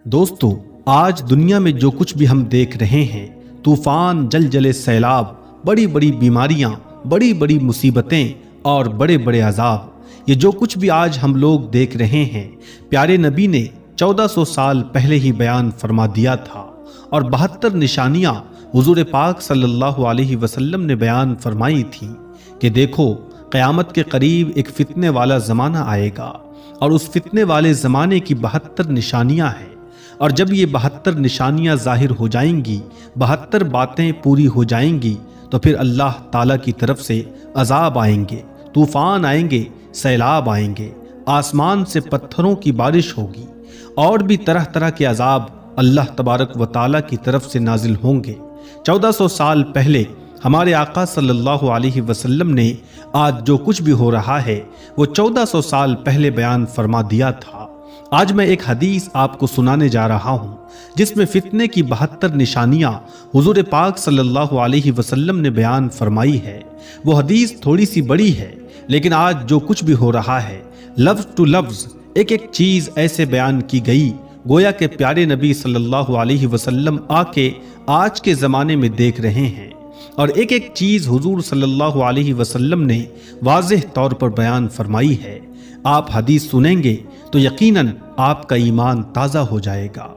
دوستو، آج دنیا میں جو کچھ بھی ہم دیکھ رہے ہیں، طوفان، زلزلے، سیلاب، بڑی بڑی بیماریاں، بڑی بڑی مصیبتیں اور بڑے بڑے عذاب، یہ جو کچھ بھی آج ہم لوگ دیکھ رہے ہیں، پیارے نبی نے 1400 سال پہلے ہی بیان فرما دیا تھا، اور 72 نشانیاں حضور پاک صلی اللہ علیہ وسلم نے بیان فرمائی تھیں کہ دیکھو، قیامت کے قریب ایک فتنے والا زمانہ آئے گا، اور اس فتنے والے زمانے کی 72 نشانیاں ہیں، اور جب یہ 72 نشانیاں ظاہر ہو جائیں گی، 72 باتیں پوری ہو جائیں گی، تو پھر اللہ تعالیٰ کی طرف سے عذاب آئیں گے، طوفان آئیں گے، سیلاب آئیں گے، آسمان سے پتھروں کی بارش ہوگی، اور بھی طرح طرح کے عذاب اللہ تبارک و تعالیٰ کی طرف سے نازل ہوں گے۔ 1400 سال پہلے ہمارے آقا صلی اللہ علیہ وسلم نے آج جو کچھ بھی ہو رہا ہے وہ 1400 سال پہلے بیان فرما دیا تھا۔ آج میں ایک حدیث آپ کو سنانے جا رہا ہوں جس میں فتنے کی 72 نشانیاں حضور پاک صلی اللہ علیہ وسلم نے بیان فرمائی ہے۔ وہ حدیث تھوڑی سی بڑی ہے، لیکن آج جو کچھ بھی ہو رہا ہے، لفظ ٹو لفظ ایک ایک چیز ایسے بیان کی گئی گویا کہ پیارے نبی صلی اللہ علیہ وسلم آ کے آج کے زمانے میں دیکھ رہے ہیں، اور ایک ایک چیز حضور صلی اللہ علیہ وسلم نے واضح طور پر بیان فرمائی ہے۔ آپ حدیث سنیں گے تو یقیناً آپ کا ایمان تازہ ہو جائے گا۔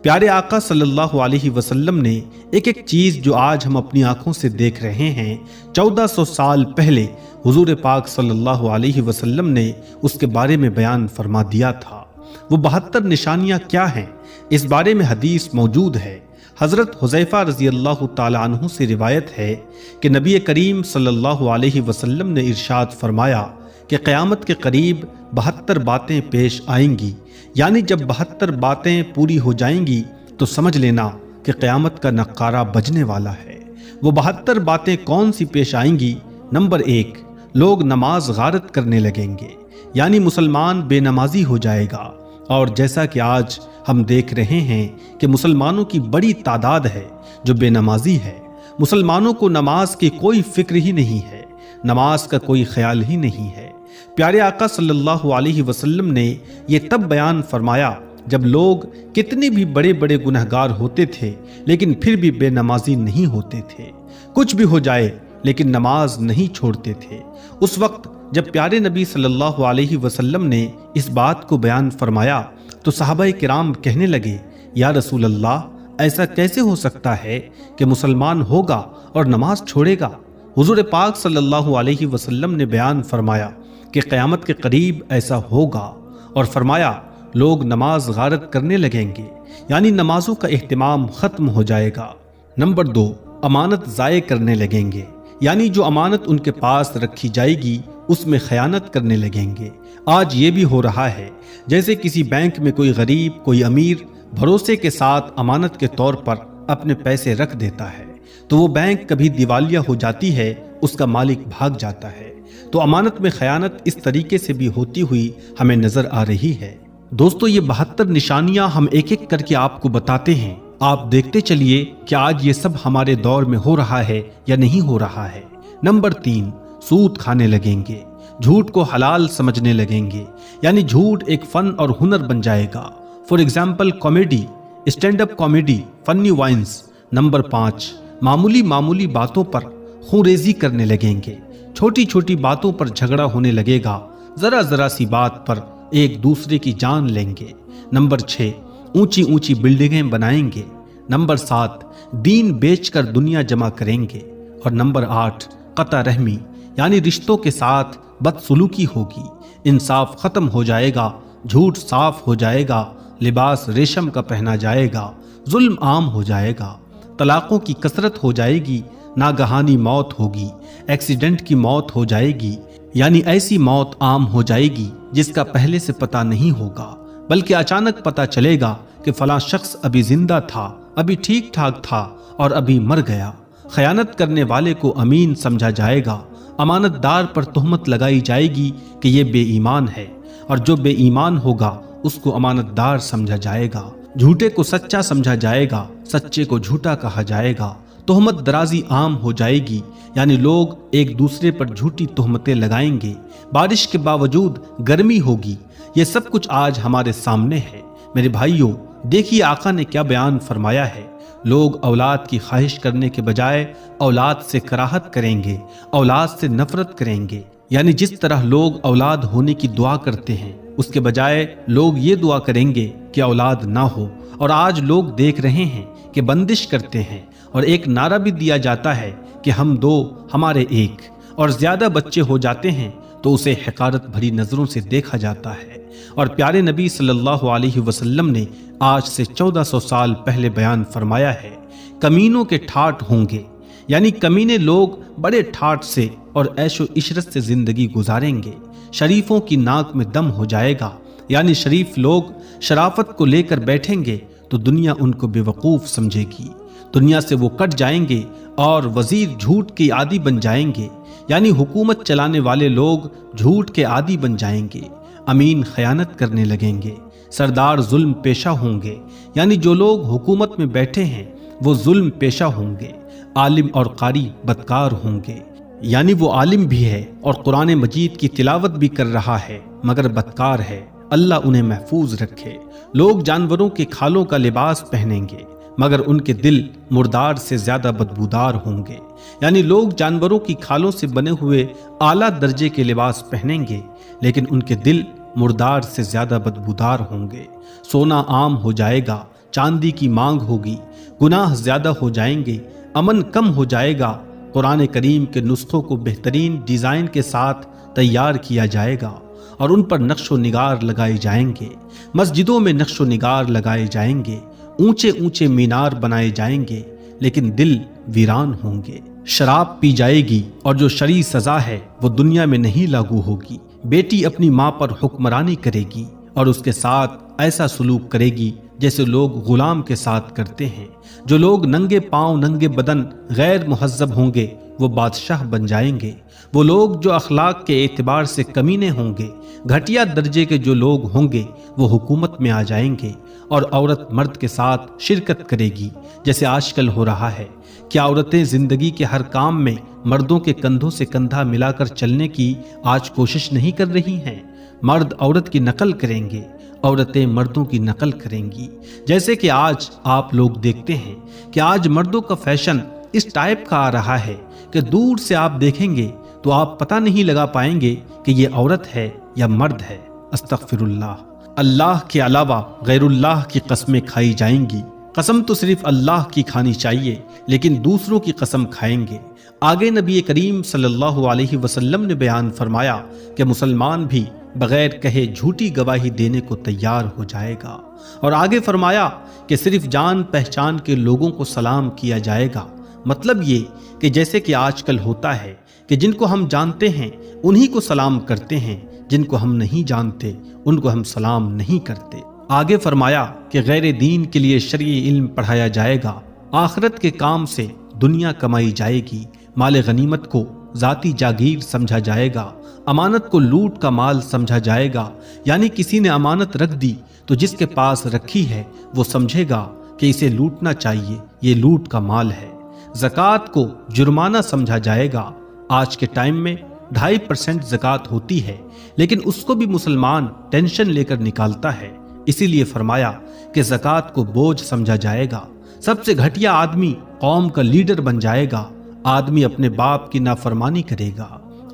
پیارے آقا صلی اللہ علیہ وسلم نے ایک ایک چیز جو آج ہم اپنی آنکھوں سے دیکھ رہے ہیں، 1400 سال پہلے حضور پاک صلی اللہ علیہ وسلم نے اس کے بارے میں بیان فرما دیا تھا۔ وہ 72 نشانیاں کیا ہیں، اس بارے میں حدیث موجود ہے۔ حضرت حذیفہ رضی اللہ تعالی عنہ سے روایت ہے کہ نبی کریم صلی اللہ علیہ وسلم نے ارشاد فرمایا کہ قیامت کے قریب 72 باتیں پیش آئیں گی، یعنی جب 72 باتیں پوری ہو جائیں گی تو سمجھ لینا کہ قیامت کا نقارہ بجنے والا ہے۔ وہ 72 باتیں کون سی پیش آئیں گی؟ نمبر 1، لوگ نماز غارت کرنے لگیں گے، یعنی مسلمان بے نمازی ہو جائے گا، اور جیسا کہ آج ہم دیکھ رہے ہیں کہ مسلمانوں کی بڑی تعداد ہے جو بے نمازی ہے۔ مسلمانوں کو نماز کی کوئی فکر ہی نہیں ہے، نماز کا کوئی خیال ہی نہیں ہے۔ پیارے آقا صلی اللہ علیہ وسلم نے یہ تب بیان فرمایا جب لوگ کتنے بھی بڑے بڑے گنہگار ہوتے تھے لیکن پھر بھی بے نمازی نہیں ہوتے تھے، کچھ بھی ہو جائے لیکن نماز نہیں چھوڑتے تھے۔ اس وقت جب پیارے نبی صلی اللہ علیہ وسلم نے اس بات کو بیان فرمایا تو صحابہ کرام کہنے لگے، یا رسول اللہ، ایسا کیسے ہو سکتا ہے کہ مسلمان ہوگا اور نماز چھوڑے گا؟ حضور پاک صلی اللہ علیہ وسلم نے بیان فرمایا کہ قیامت کے قریب ایسا ہوگا، اور فرمایا لوگ نماز غارت کرنے لگیں گے، یعنی نمازوں کا اہتمام ختم ہو جائے گا۔ نمبر 2، امانت ضائع کرنے لگیں گے، یعنی جو امانت ان کے پاس رکھی جائے گی اس میں خیانت کرنے لگیں گے۔ آج یہ بھی ہو رہا ہے، جیسے کسی بینک میں کوئی غریب، کوئی امیر بھروسے کے ساتھ امانت کے طور پر اپنے پیسے رکھ دیتا ہے، تو وہ بینک کبھی دیوالیہ ہو جاتی ہے، اس کا مالک بھاگ جاتا ہے۔ تو امانت میں خیانت اس طریقے سے بھی ہوتی ہوئی ہمیں نظر آ رہی ہے۔ دوستو، یہ 72 نشانیاں ہم ایک ایک کر کے آپ کو بتاتے ہیں، آپ دیکھتے چلیے کہ آج یہ سب ہمارے دور میں ہو رہا ہے یا نہیں ہو رہا ہے۔ نمبر 3، سود کھانے لگیں گے، جھوٹ کو حلال سمجھنے لگیں گے، یعنی جھوٹ ایک فن اور ہنر بن جائے گا۔ For example comedy, stand up comedy, funny vines. Number 5، معمولی باتوں پر خونریزی کرنے لگیں گے، چھوٹی چھوٹی باتوں پر جھگڑا ہونے لگے گا، ذرا سی بات پر ایک دوسرے کی جان لیں گے۔ نمبر 6، اونچی بلڈنگیں بنائیں گے۔ نمبر 7، دین بیچ کر دنیا جمع کریں گے۔ اور نمبر 8، قطع رحمی، یعنی رشتوں کے ساتھ بدسلوکی ہوگی، انصاف ختم ہو جائے گا، جھوٹ صاف ہو جائے گا، لباس ریشم کا پہنا جائے گا، ظلم عام ہو جائے گا، طلاقوں کی کثرت ہو جائے گی، ناگہانی موت ہوگی، ایکسیڈنٹ کی موت ہو جائے گی، یعنی ایسی موت عام ہو جائے گی جس کا پہلے سے پتہ نہیں ہوگا، بلکہ اچانک پتہ چلے گا کہ فلاں شخص ابھی زندہ تھا، ابھی ٹھیک ٹھاک تھا اور ابھی مر گیا۔ خیانت کرنے والے کو امین سمجھا جائے گا، امانت دار پر تہمت لگائی جائے گی کہ یہ بے ایمان ہے، اور جو بے ایمان ہوگا اس کو امانت دار سمجھا جائے گا، جھوٹے کو سچا سمجھا جائے گا، سچے کو جھوٹا کہا جائے گا، تہمت درازی عام ہو جائے گی، یعنی لوگ ایک دوسرے پر جھوٹی تہمتیں لگائیں گے، بارش کے باوجود گرمی ہوگی۔ یہ سب کچھ آج ہمارے سامنے ہے۔ میرے بھائیوں، دیکھیے آقا نے کیا بیان فرمایا ہے، لوگ اولاد کی خواہش کرنے کے بجائے اولاد سے کراہت کریں گے، اولاد سے نفرت کریں گے۔ یعنی جس طرح لوگ اولاد ہونے کی دعا کرتے ہیں، اس کے بجائے لوگ یہ دعا کریں گے کہ اولاد نہ ہو۔ اور آج لوگ دیکھ رہے ہیں کہ بندش کرتے ہیں، اور ایک نعرہ بھی دیا جاتا ہے کہ ہم دو ہمارے ایک، اور زیادہ بچے ہو جاتے ہیں تو اسے حقارت بھری نظروں سے دیکھا جاتا ہے۔ اور پیارے نبی صلی اللہ علیہ وسلم نے آج سے 1400 سال پہلے بیان فرمایا ہے، کمینوں کے ٹھاٹ ہوں گے، یعنی کمینے لوگ بڑے ٹھاٹ سے اور عیش و عشرت سے زندگی گزاریں گے۔ شریفوں کی ناک میں دم ہو جائے گا، یعنی شریف لوگ شرافت کو لے کر بیٹھیں گے تو دنیا ان کو بے وقوف سمجھے گی، دنیا سے وہ کٹ جائیں گے اور وزیر جھوٹ کے عادی بن جائیں گے، یعنی حکومت چلانے والے لوگ جھوٹ کے عادی بن جائیں گے، امین خیانت کرنے لگیں گے، سردار ظلم پیشہ ہوں گے، یعنی جو لوگ حکومت میں بیٹھے ہیں وہ ظلم پیشہ ہوں گے، عالم اور قاری بدکار ہوں گے، یعنی وہ عالم بھی ہے اور قرآن مجید کی تلاوت بھی کر رہا ہے مگر بدکار ہے، اللہ انہیں محفوظ رکھے۔ لوگ جانوروں کے کھالوں کا لباس پہنیں گے مگر ان کے دل مردار سے زیادہ بدبودار ہوں گے، یعنی لوگ جانوروں کی کھالوں سے بنے ہوئے اعلیٰ درجے کے لباس پہنیں گے لیکن ان کے دل مردار سے زیادہ بدبودار ہوں گے۔ سونا عام ہو جائے گا، چاندی کی مانگ ہوگی، گناہ زیادہ ہو جائیں گے، امن کم ہو جائے گا، قرآن کریم کے نسخوں کو بہترین ڈیزائن کے ساتھ تیار کیا جائے گا اور ان پر نقش و نگار لگائے جائیں گے، مسجدوں میں نقش و نگار لگائے جائیں گے، اونچے اونچے مینار بنائے جائیں گے لیکن دل ویران ہوں گے۔ شراب پی جائے گی اور جو شرعی سزا ہے وہ دنیا میں نہیں لاگو ہوگی۔ بیٹی اپنی ماں پر حکمرانی کرے گی اور اس کے ساتھ ایسا سلوک کرے گی جیسے لوگ غلام کے ساتھ کرتے ہیں۔ جو لوگ ننگے پاؤں ننگے بدن غیر مہذب ہوں گے وہ بادشاہ بن جائیں گے۔ وہ لوگ جو اخلاق کے اعتبار سے کمینے ہوں گے، گھٹیا درجے کے جو لوگ ہوں گے وہ حکومت میں آ جائیں گے، اور عورت مرد کے ساتھ شرکت کرے گی جیسے آج کل ہو رہا ہے۔ کیا عورتیں زندگی کے ہر کام میں مردوں کے کندھوں سے کندھا ملا کر چلنے کی آج کوشش نہیں کر رہی ہیں؟ مرد عورت کی نقل کریں گے، عورتیں مردوں کی نقل کریں گی۔ جیسے کہ آج آپ لوگ دیکھتے ہیں کہ آج مردوں کا فیشن اس ٹائپ کا آ رہا ہے کہ دور سے آپ دیکھیں گے تو آپ پتہ نہیں لگا پائیں گے کہ یہ عورت ہے یا مرد ہے۔ استغفر اللہ۔ اللہ کے علاوہ غیر اللہ کی قسمیں کھائی جائیں گی۔ قسم تو صرف اللہ کی کھانی چاہیے لیکن دوسروں کی قسم کھائیں گے۔ آگے نبی کریم صلی اللہ علیہ وسلم نے بیان فرمایا کہ مسلمان بھی بغیر کہے جھوٹی گواہی دینے کو تیار ہو جائے گا، اور آگے فرمایا کہ صرف جان پہچان کے لوگوں کو سلام کیا جائے گا۔ مطلب یہ کہ جیسے کہ آج کل ہوتا ہے کہ جن کو ہم جانتے ہیں انہی کو سلام کرتے ہیں، جن کو ہم نہیں جانتے ان کو ہم سلام نہیں کرتے۔ آگے فرمایا کہ غیر دین کے لیے شرعی علم پڑھایا جائے گا، آخرت کے کام سے دنیا کمائی جائے گی، مال غنیمت کو ذاتی جاگیر سمجھا جائے گا، امانت کو لوٹ کا مال سمجھا جائے گا، یعنی کسی نے امانت رکھ دی تو جس کے پاس رکھی ہے وہ سمجھے گا کہ اسے لوٹنا چاہیے، یہ لوٹ کا مال ہے۔ زکوٰۃ کو جرمانہ سمجھا جائے گا۔ آج کے ٹائم میں 2.5% زکوٰۃ ہوتی ہے لیکن اس کو بھی مسلمان ٹینشن لے کر نکالتا ہے، اسی لیے فرمایا کہ زکوٰۃ کو بوجھ سمجھا جائے گا۔ سب سے گھٹیا آدمی قوم کا لیڈر بن جائے گا۔ آدمی اپنے باپ کی نافرمانی کرے گا،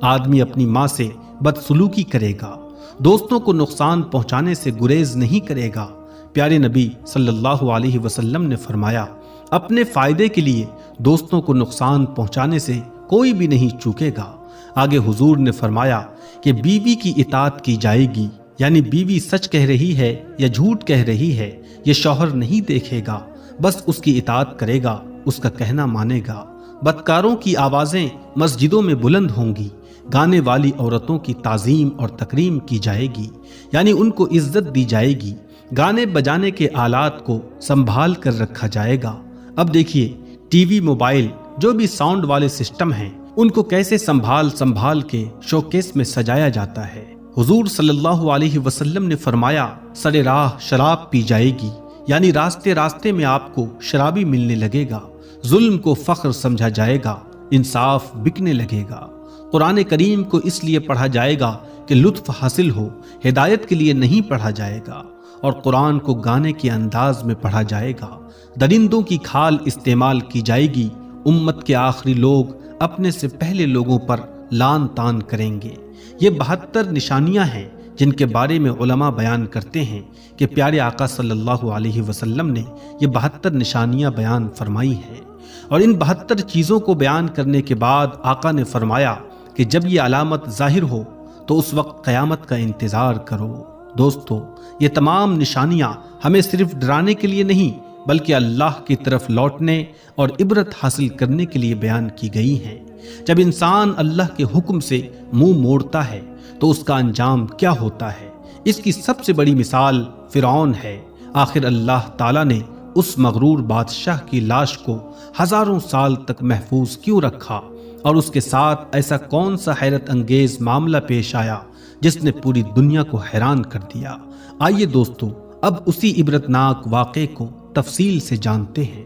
آدمی اپنی ماں سے بدسلوکی کرے گا، دوستوں کو نقصان پہنچانے سے گریز نہیں کرے گا۔ پیارے نبی صلی اللہ علیہ وسلم نے فرمایا اپنے فائدے کے لیے دوستوں کو نقصان پہنچانے سے کوئی بھی نہیں چوکے گا۔ آگے حضور نے فرمایا کہ بیوی کی اطاعت کی جائے گی، یعنی بیوی سچ کہہ رہی ہے یا جھوٹ کہہ رہی ہے یہ شوہر نہیں دیکھے گا، بس اس کی اطاعت کرے گا، اس کا کہنا مانے گا۔ بدکاروں کی آوازیں مسجدوں میں بلند ہوں گی، گانے والی عورتوں کی تعظیم اور تکریم کی جائے گی، یعنی ان کو عزت دی جائے گی، گانے بجانے کے آلات کو سنبھال کر رکھا جائے گا۔ اب دیکھیے ٹی وی، موبائل، جو بھی ساؤنڈ والے سسٹم ہیں ان کو کیسے سنبھال کے شوکیس میں سجایا جاتا ہے۔ حضور صلی اللہ علیہ وسلم نے فرمایا سر راہ شراب پی جائے گی، یعنی راستے راستے میں آپ کو شرابی ملنے لگے گا، ظلم کو فخر سمجھا جائے گا، انصاف بکنے لگے گا۔ قرآن کریم کو اس لیے پڑھا جائے گا کہ لطف حاصل ہو، ہدایت کے لیے نہیں پڑھا جائے گا، اور قرآن کو گانے کے انداز میں پڑھا جائے گا، درندوں کی کھال استعمال کی جائے گی، امت کے آخری لوگ اپنے سے پہلے لوگوں پر لان تان کریں گے۔ یہ 72 نشانیاں ہیں جن کے بارے میں علماء بیان کرتے ہیں کہ پیارے آقا صلی اللہ علیہ وسلم نے یہ 72 نشانیاں بیان فرمائی ہیں، اور ان 72 چیزوں کو بیان کرنے کے بعد آقا نے فرمایا کہ جب یہ علامت ظاہر ہو تو اس وقت قیامت کا انتظار کرو۔ دوستو، یہ تمام نشانیاں ہمیں صرف ڈرانے کے لیے نہیں بلکہ اللہ کی طرف لوٹنے اور عبرت حاصل کرنے کے لیے بیان کی گئی ہیں۔ جب انسان اللہ کے حکم سے منہ موڑتا ہے تو اس کا انجام کیا ہوتا ہے، اس کی سب سے بڑی مثال فرعون ہے۔ آخر اللہ تعالیٰ نے اس مغرور بادشاہ کی لاش کو ہزاروں سال تک محفوظ کیوں رکھا، اور اس کے ساتھ ایسا کون سا حیرت انگیز معاملہ پیش آیا جس نے پوری دنیا کو حیران کر دیا۔ آئیے دوستو، اب اسی عبرتناک واقعے کو تفصیل سے جانتے ہیں۔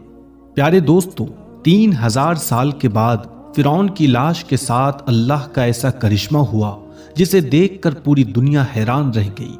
پیارے دوستو، 3000 سال کے بعد فرعون کی لاش کے ساتھ اللہ کا ایسا کرشمہ ہوا جسے دیکھ کر پوری دنیا حیران رہ گئی۔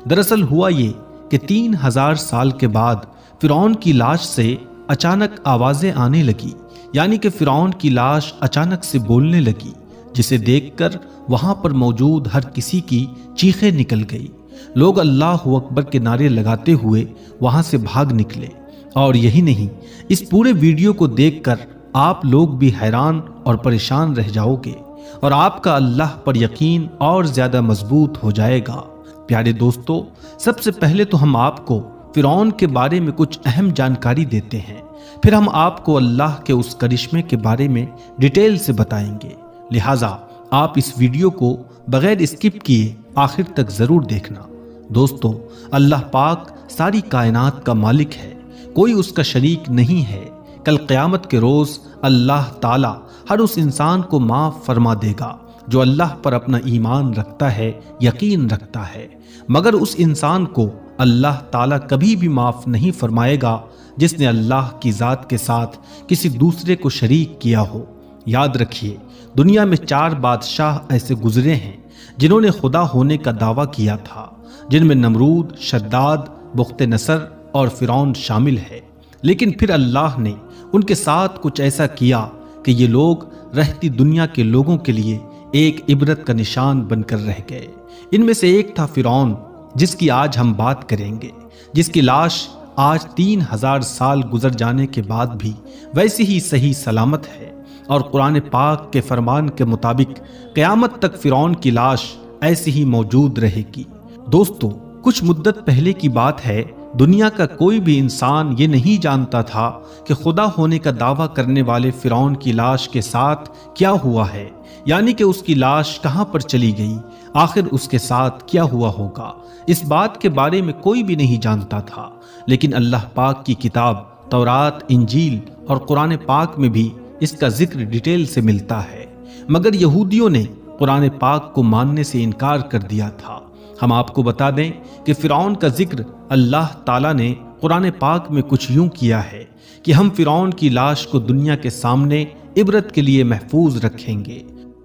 دراصل ہوا یہ کہ 3000 سال کے بعد فرعون کی لاش سے اچانک آوازیں آنے لگی، یعنی کہ فرعون کی لاش اچانک سے بولنے لگی، جسے دیکھ کر وہاں پر موجود ہر کسی کی چیخیں نکل گئی۔ لوگ اللہ اکبر کے نعرے لگاتے ہوئے وہاں سے بھاگ نکلے۔ اور یہی نہیں، اس پورے ویڈیو کو دیکھ کر آپ لوگ بھی حیران اور پریشان رہ جاؤ گے، اور آپ کا اللہ پر یقین اور زیادہ مضبوط ہو جائے گا۔ پیارے دوستو، سب سے پہلے تو ہم آپ کو فرعون کے بارے میں کچھ اہم جانکاری دیتے ہیں، پھر ہم آپ کو اللہ کے اس کرشمے کے بارے میں ڈیٹیل سے بتائیں گے، لہٰذا آپ اس ویڈیو کو بغیر اسکپ کیے آخر تک ضرور دیکھنا۔ دوستو، اللہ پاک ساری کائنات کا مالک ہے، کوئی اس کا شریک نہیں ہے۔ کل قیامت کے روز اللہ تعالی ہر اس انسان کو معاف فرما دے گا جو اللہ پر اپنا ایمان رکھتا ہے، یقین رکھتا ہے، مگر اس انسان کو اللہ تعالیٰ کبھی بھی معاف نہیں فرمائے گا جس نے اللہ کی ذات کے ساتھ کسی دوسرے کو شریک کیا ہو۔ یاد رکھیے، دنیا میں 4 بادشاہ ایسے گزرے ہیں جنہوں نے خدا ہونے کا دعویٰ کیا تھا، جن میں نمرود، شداد، بخت نصر اور فرعون شامل ہے، لیکن پھر اللہ نے ان کے ساتھ کچھ ایسا کیا کہ یہ لوگ رہتی دنیا کے لوگوں کے لیے ایک عبرت کا نشان بن کر رہ گئے۔ ان میں سے ایک تھا فرعون، جس کی آج ہم بات کریں گے، جس کی لاش آج 3000 سال گزر جانے کے بعد بھی ویسے ہی صحیح سلامت ہے، اور قرآن پاک کے فرمان کے مطابق قیامت تک فرعون کی لاش ایسے ہی موجود رہے گی۔ دوستو، کچھ مدت پہلے کی بات ہے، دنیا کا کوئی بھی انسان یہ نہیں جانتا تھا کہ خدا ہونے کا دعویٰ کرنے والے فرعون کی لاش کے ساتھ کیا ہوا ہے، یعنی کہ اس کی لاش کہاں پر چلی گئی، آخر اس کے ساتھ کیا ہوا ہوگا۔ اس بات کے بارے میں کوئی بھی نہیں جانتا تھا، لیکن اللہ پاک کی کتاب تورات، انجیل اور قرآن پاک میں بھی اس کا ذکر ڈیٹیل سے ملتا ہے، مگر یہودیوں نے قرآن پاک کو ماننے سے انکار کر دیا تھا۔ ہم آپ کو بتا دیں کہ فرعون کا ذکر اللہ تعالیٰ نے قرآن پاک میں کچھ یوں کیا ہے کہ ہم فرعون کی لاش کو دنیا کے سامنے عبرت کے لیے محفوظ رکھیں گے۔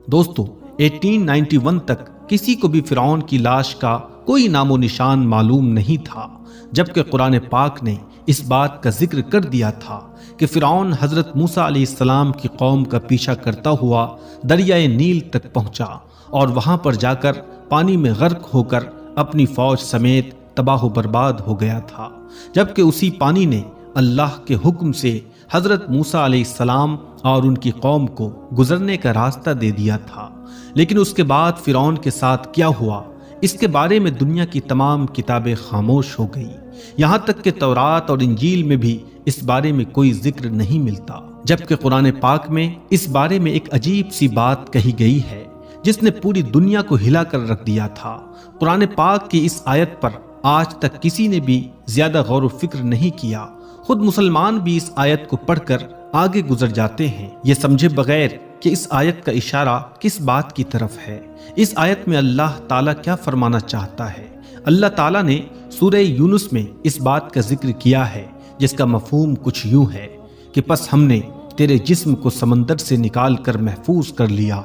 دوستو، 1891 تک کسی کو بھی فرعون کی لاش کا کوئی نام و نشان معلوم نہیں تھا، جبکہ قرآن پاک نے اس بات کا ذکر کر دیا تھا کہ فرعون حضرت موسیٰ علیہ السلام کی قوم کا پیچھا کرتا ہوا دریائے نیل تک پہنچا، اور وہاں پر جا کر پانی میں غرق ہو کر اپنی فوج سمیت تباہ و برباد ہو گیا تھا، جبکہ اسی پانی نے اللہ کے حکم سے حضرت موسیٰ علیہ السلام اور ان کی قوم کو گزرنے کا راستہ دے دیا تھا۔ لیکن اس کے بعد فرعون کے ساتھ کیا ہوا، اس کے بارے میں دنیا کی تمام کتابیں خاموش ہو گئیں، یہاں تک کہ تورات اور انجیل میں بھی اس بارے میں کوئی ذکر نہیں ملتا، جبکہ قرآن پاک میں اس بارے میں ایک عجیب سی بات کہی گئی ہے جس نے پوری دنیا کو ہلا کر رکھ دیا تھا۔ قرآن پاک کی اس آیت پر آج تک کسی نے بھی زیادہ غور و فکر نہیں کیا، خود مسلمان بھی اس آیت کو پڑھ کر آگے گزر جاتے ہیں، یہ سمجھے بغیر کہ اس آیت کا اشارہ کس بات کی طرف ہے۔ اس آیت میں اللہ تعالیٰ کیا فرمانا چاہتا ہے؟ اللہ تعالیٰ نے سورہ یونس میں اس بات کا ذکر کیا ہے جس کا مفہوم کچھ یوں ہے کہ پس ہم نے تیرے جسم کو سمندر سے نکال کر محفوظ کر لیا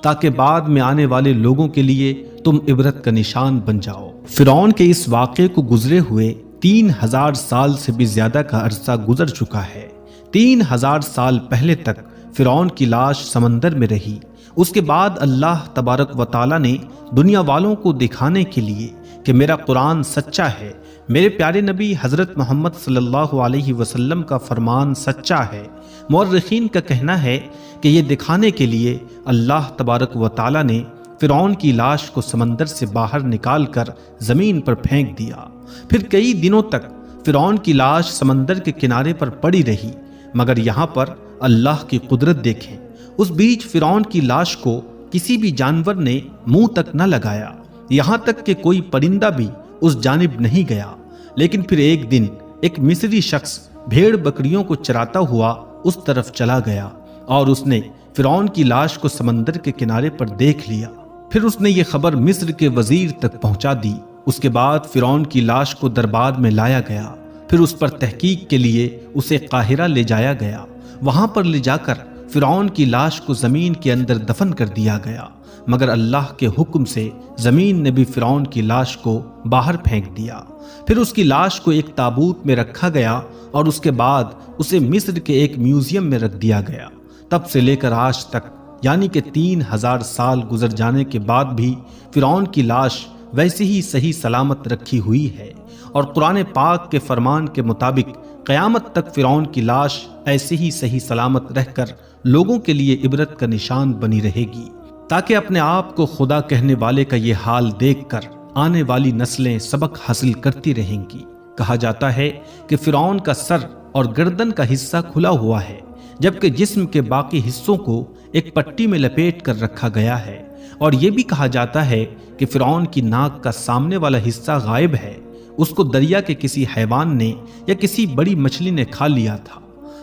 تاکہ بعد میں آنے والے لوگوں کے لیے تم عبرت کا نشان بن جاؤ۔ فرعون کے اس واقعے کو گزرے ہوئے 3000 سال سے بھی زیادہ کا عرصہ گزر چکا ہے۔ 3000 سال پہلے تک فرعون کی لاش سمندر میں رہی۔ اس کے بعد اللہ تبارک و تعالی نے دنیا والوں کو دکھانے کے لیے کہ میرا قرآن سچا ہے، میرے پیارے نبی حضرت محمد صلی اللہ علیہ وسلم کا فرمان سچا ہے، مورخین کا کہنا ہے کہ یہ دکھانے کے لیے اللہ تبارک و تعالی نے فرعون کی لاش کو سمندر سے باہر نکال کر زمین پر پھینک دیا۔ پھر کئی دنوں تک فرعون کی لاش سمندر کے کنارے پر پڑی رہی، مگر یہاں پر اللہ کی قدرت دیکھیں، اس بیچ فرعون کی لاش کو کسی بھی جانور نے منہ تک نہ لگایا، یہاں تک کہ کوئی پرندہ بھی اس جانب نہیں گیا۔ لیکن پھر ایک دن ایک مصری شخص بھیڑ بکریوں کو چراتا ہوا اس طرف چلا گیا اور اس نے فرعون کی لاش کو سمندر کے کنارے پر دیکھ لیا۔ پھر اس نے یہ خبر مصر کے وزیر تک پہنچا دی۔ اس کے بعد فرعون کی لاش کو دربار میں لایا گیا، پھر اس پر تحقیق کے لیے اسے قاہرہ لے جایا گیا۔ وہاں پر لے جا کر فرعون کی لاش کو زمین کے اندر دفن کر دیا گیا، مگر اللہ کے حکم سے زمین نے بھی فرعون کی لاش کو باہر پھینک دیا۔ پھر اس کی لاش کو ایک تابوت میں رکھا گیا اور اس کے بعد اسے مصر کے ایک میوزیم میں رکھ دیا گیا۔ تب سے لے کر آج تک یعنی کہ 3000 سال گزر جانے کے بعد بھی فرعون کی لاش ویسے ہی صحیح سلامت رکھی ہوئی ہے، اور قرآن پاک کے فرمان کے مطابق قیامت تک فرعون کی لاش ایسے ہی صحیح سلامت رہ کر لوگوں کے لیے عبرت کا نشان بنی رہے گی، تاکہ اپنے آپ کو خدا کہنے والے کا یہ حال دیکھ کر آنے والی نسلیں سبق حاصل کرتی رہیں گی۔ کہا جاتا ہے کہ فرعون کا سر اور گردن کا حصہ کھلا ہوا ہے، جبکہ جسم کے باقی حصوں کو ایک پٹی میں لپیٹ کر رکھا گیا ہے، اور یہ بھی کہا جاتا ہے کہ فرعون کی ناک کا سامنے والا حصہ غائب ہے، اس کو دریا کے کسی حیوان نے یا کسی بڑی مچھلی نے کھا لیا تھا۔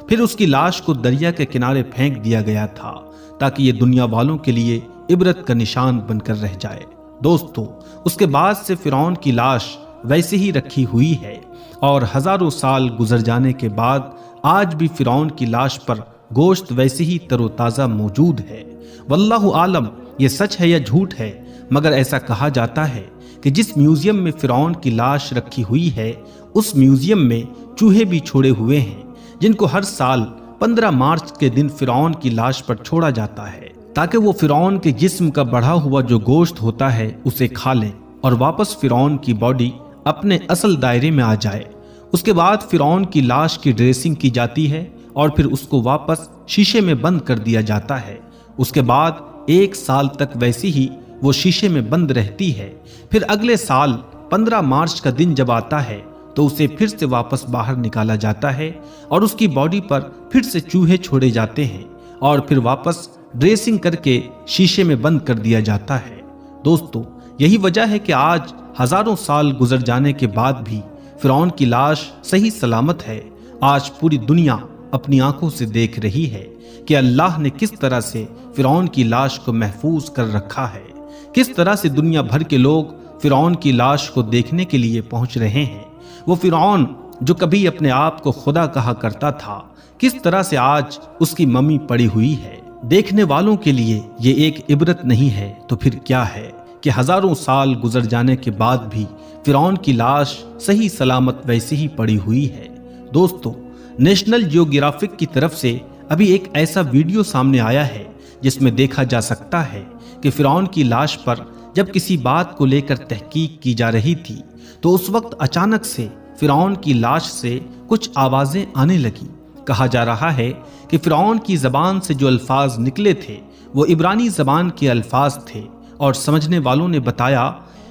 پھر اس کی لاش کو دریا کے کنارے پھینک دیا گیا تھا تاکہ یہ دنیا والوں کے لیے عبرت کا نشان بن کر رہ جائے۔ دوستو، اس کے بعد سے فرعون کی لاش ویسے ہی رکھی ہوئی ہے، اور ہزاروں سال گزر جانے کے بعد آج بھی فرعون کی لاش پر گوشت ویسے ہی تر و تازہ موجود ہے۔ واللہ عالم یہ سچ ہے یا جھوٹ ہے، مگر ایسا کہا جاتا ہے کہ جس میوزیم میں فرعون کی لاش رکھی ہوئی ہے اس میوزیم میں چوہے بھی چھوڑے ہوئے ہیں، جن کو ہر سال 15 مارچ کے دن فرعون کی لاش پر چھوڑا جاتا ہے تاکہ وہ فرعون کے جسم کا بڑھا ہوا جو گوشت ہوتا ہے اسے کھا لیں اور واپس فرعون کی باڈی اپنے اصل دائرے میں آ جائے۔ اس کے بعد فرعون کی لاش کی ڈریسنگ کی جاتی ہے اور پھر اس کو واپس شیشے میں بند کر دیا جاتا ہے۔ اس کے بعد 1 سال تک ویسی ہی وہ شیشے میں بند رہتی ہے۔ پھر اگلے سال 15 مارچ کا دن جب آتا ہے تو اسے پھر سے واپس باہر نکالا جاتا ہے اور اس کی باڈی پر پھر سے چوہے چھوڑے جاتے ہیں اور پھر واپس ڈریسنگ کر کے شیشے میں بند کر دیا جاتا ہے۔ دوستو، یہی وجہ ہے کہ آج ہزاروں سال گزر جانے کے بعد بھی فرعون کی لاش صحیح سلامت ہے۔ آج پوری دنیا اپنی آنکھوں سے دیکھ رہی ہے کہ اللہ نے کس طرح سے فرعون کی لاش کو محفوظ کر رکھا ہے، کس طرح سے دنیا بھر کے لوگ فرعون کی لاش کو دیکھنے کے لیے پہنچ رہے ہیں۔ وہ فرعون جو کبھی اپنے آپ کو خدا کہا کرتا تھا، کس طرح سے آج اس کی ممی پڑی ہوئی ہے۔ دیکھنے والوں کے لیے یہ ایک عبرت نہیں ہے تو پھر کیا ہے کہ ہزاروں سال گزر جانے کے بعد بھی فرعون کی لاش صحیح سلامت ویسے ہی پڑی ہوئی ہے۔ دوستو، نیشنل جیوگرافک کی طرف سے ابھی ایک ایسا ویڈیو سامنے آیا ہے جس میں دیکھا جا سکتا ہے کہ فرعون کی لاش پر جب کسی بات کو لے کر تحقیق کی جا رہی تھی تو اس وقت اچانک سے فرعون کی لاش سے کچھ آوازیں آنے لگیں۔ کہا جا رہا ہے کہ فرعون کی زبان سے جو الفاظ نکلے تھے وہ عبرانی زبان کے الفاظ تھے، اور سمجھنے والوں نے بتایا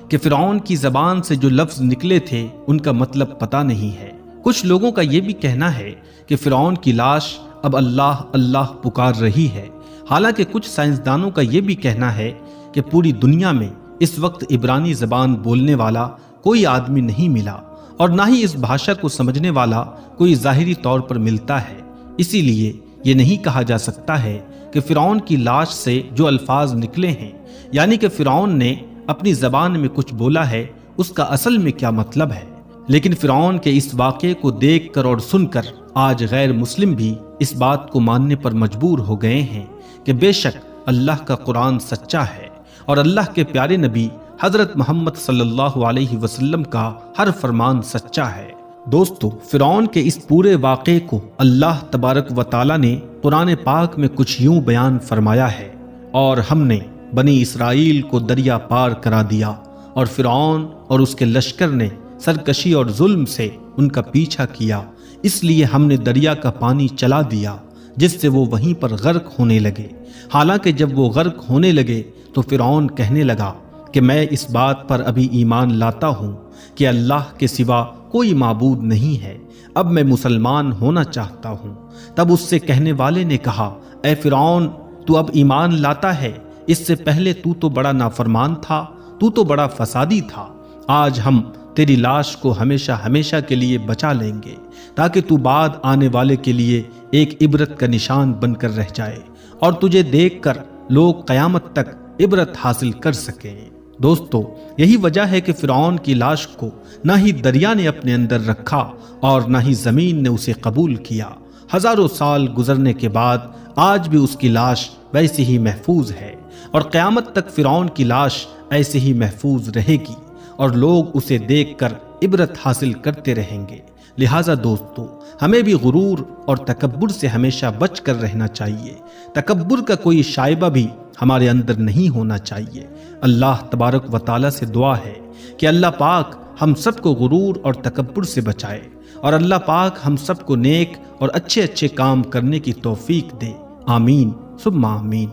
کہ فرعون کی زبان سے جو لفظ نکلے تھے ان کا مطلب پتہ نہیں ہے۔ کچھ لوگوں کا یہ بھی کہنا ہے کہ فرعون کی لاش اب اللہ اللہ پکار رہی ہے، حالانکہ کچھ سائنسدانوں کا یہ بھی کہنا ہے کہ پوری دنیا میں اس وقت عبرانی زبان بولنے والا کوئی آدمی نہیں ملا، اور نہ ہی اس بھاشا کو سمجھنے والا کوئی ظاہری طور پر ملتا ہے۔ اسی لیے یہ نہیں کہا جا سکتا ہے کہ فرعون کی لاش سے جو الفاظ نکلے ہیں، یعنی کہ فرعون نے اپنی زبان میں کچھ بولا ہے، اس کا اصل میں کیا مطلب ہے۔ لیکن فرعون کے اس واقعے کو دیکھ کر اور سن کر آج غیر مسلم بھی اس بات کو ماننے پر مجبور ہو گئے ہیں کہ بے شک اللہ کا قرآن سچا ہے اور اللہ کے پیارے نبی حضرت محمد صلی اللہ علیہ وسلم کا ہر فرمان سچا ہے۔ دوستو، فرعون کے اس پورے واقعے کو اللہ تبارک و تعالی نے قرآن پاک میں کچھ یوں بیان فرمایا ہے: اور ہم نے بنی اسرائیل کو دریا پار کرا دیا اور فرعون اور اس کے لشکر نے سرکشی اور ظلم سے ان کا پیچھا کیا، اس لیے ہم نے دریا کا پانی چلا دیا جس سے وہ وہیں پر غرق ہونے لگے۔ حالانکہ جب وہ غرق ہونے لگے تو فرعون کہنے لگا کہ میں اس بات پر ابھی ایمان لاتا ہوں کہ اللہ کے سوا کوئی معبود نہیں ہے، اب میں مسلمان ہونا چاہتا ہوں۔ تب اس سے کہنے والے نے کہا: اے فرعون، تو اب ایمان لاتا ہے؟ اس سے پہلے تو بڑا نافرمان تھا، تو بڑا فسادی تھا۔ آج ہم تیری لاش کو ہمیشہ ہمیشہ کے لیے بچا لیں گے تاکہ تو بعد آنے والے کے لیے ایک عبرت کا نشان بن کر رہ جائے اور تجھے دیکھ کر لوگ قیامت تک عبرت حاصل کر سکیں۔ دوستو، یہی وجہ ہے کہ فرعون کی لاش کو نہ ہی دریا نے اپنے اندر رکھا اور نہ ہی زمین نے اسے قبول کیا۔ ہزاروں سال گزرنے کے بعد آج بھی اس کی لاش ویسی ہی محفوظ ہے اور قیامت تک فرعون کی لاش ایسے ہی محفوظ رہے گی اور لوگ اسے دیکھ کر عبرت حاصل کرتے رہیں گے۔ لہٰذا دوستو، ہمیں بھی غرور اور تکبر سے ہمیشہ بچ کر رہنا چاہیے۔ تکبر کا کوئی شائبہ بھی ہمارے اندر نہیں ہونا چاہیے۔ اللہ تبارک و تعالیٰ سے دعا ہے کہ اللہ پاک ہم سب کو غرور اور تکبر سے بچائے اور اللہ پاک ہم سب کو نیک اور اچھے کام کرنے کی توفیق دے۔ آمین ثم آمین۔